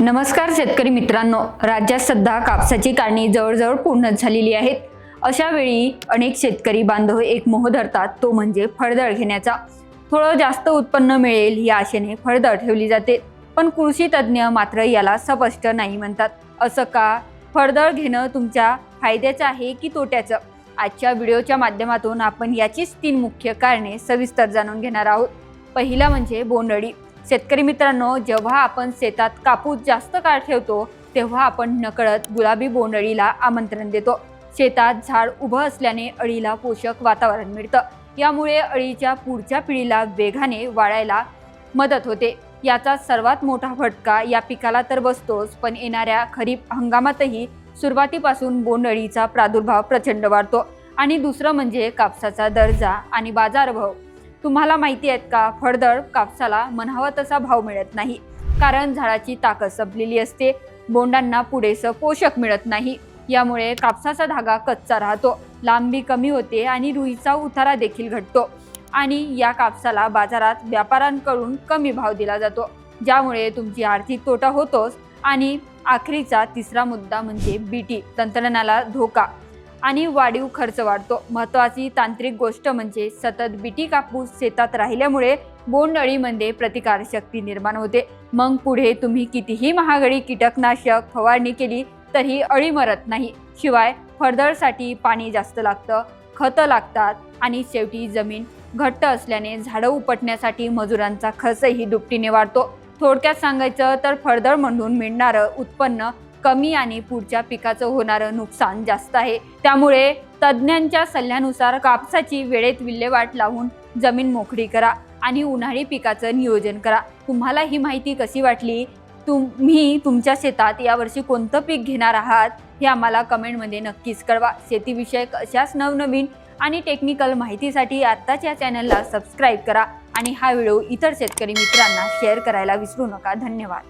नमस्कार शेतकरी मित्रांनो, राज्यात सध्या कापसाची काढणी जवळजवळ पूर्ण झालेली आहे। अशा वेळी अनेक शेतकरी बांधव एक मोह धरतात, तो म्हणजे फळदळ घेण्याचा। थोडं जास्त उत्पन्न मिळेल या आशेने फळदळ ठेवली जाते, पण कृषी तज्ञ मात्र याला स्पष्ट नाही म्हणतात। असं का? फळदळ घेणं तुमच्या फायद्याचं आहे की तोट्याचं? आजच्या व्हिडिओच्या माध्यमातून आपण याचीच 3 मुख्य कारणे सविस्तर जाणून घेणार आहोत। पहिला म्हणजे बोंडअळी। शेतकरी मित्रांनो, जेव्हा आपण शेतात कापूस जास्त काळ ठेवतो तेव्हा आपण नकळत गुलाबी बोंडअळीला आमंत्रण देतो। शेतात झाड उभं असल्याने अळीला पोषक वातावरण मिळतं, यामुळे अळीच्या पुढच्या पिढीला वेगाने वाढायला मदत होते। याचा सर्वात मोठा फटका या पिकाला तर बसतोच, पण येणाऱ्या खरीप हंगामातही सुरुवातीपासून बोंडअळीचा प्रादुर्भाव प्रचंड वाढतो। आणि दुसरं म्हणजे कापसाचा दर्जा आणि बाजारभाव। तुम्हाला माहिती आहेत का, फळदळ कापसाला म्हणावा तसा भाव मिळत नाही, कारण झाडाची ताकद संपलेली असते, बोंडांना पुरेसं पोषक मिळत नाही। यामुळे कापसाचा धागा कच्चा राहतो, लांबी कमी होते आणि रुईचा उतारा देखील घटतो आणि या कापसाला बाजारात व्यापाऱ्यांकडून कमी भाव दिला जातो, ज्यामुळे तुमची आर्थिक तोटा होतोच। आणि आखरीचा तिसरा मुद्दा म्हणजे बीटी तंत्रज्ञानाला धोका आणि वाढीव खर्च वाढतो। महत्त्वाची तांत्रिक गोष्ट म्हणजे सतत बीटी कापूस शेतात राहिल्यामुळे बोंडअळीमध्ये प्रतिकारशक्ती निर्माण होते। मग पुढे तुम्ही कितीही महागडी कीटकनाशक फवारणी केली तरी अळी मरत नाही। शिवाय फळदळसाठी पाणी जास्त लागतं, खतं लागतात आणि शेवटी जमीन घट्ट असल्याने झाडं उपटण्यासाठी मजुरांचा खर्चही दुपटीने वाढतो। थोडक्यात सांगायचं तर फळदळ म्हणून मिळणारं उत्पन्न कमी आणि पुढच्या पिकाचं होणारं नुकसान जास्त आहे। त्यामुळे तज्ज्ञांच्या सल्ल्यानुसार कापसाची वेळेत विल्हेवाट लावून जमीन मोकळी करा आणि उन्हाळी पिकाचं नियोजन करा। तुम्हाला ही माहिती कशी वाटली? तुम्ही तुमच्या शेतात यावर्षी कोणतं पीक घेणार आहात हे आम्हाला कमेंटमध्ये नक्कीच कळवा। शेतीविषयक अशाच नवनवीन आणि टेक्निकल माहितीसाठी आत्ताच या चॅनलला सबस्क्राईब करा आणि हा व्हिडिओ इतर शेतकरी मित्रांना शेअर करायला विसरू नका। धन्यवाद।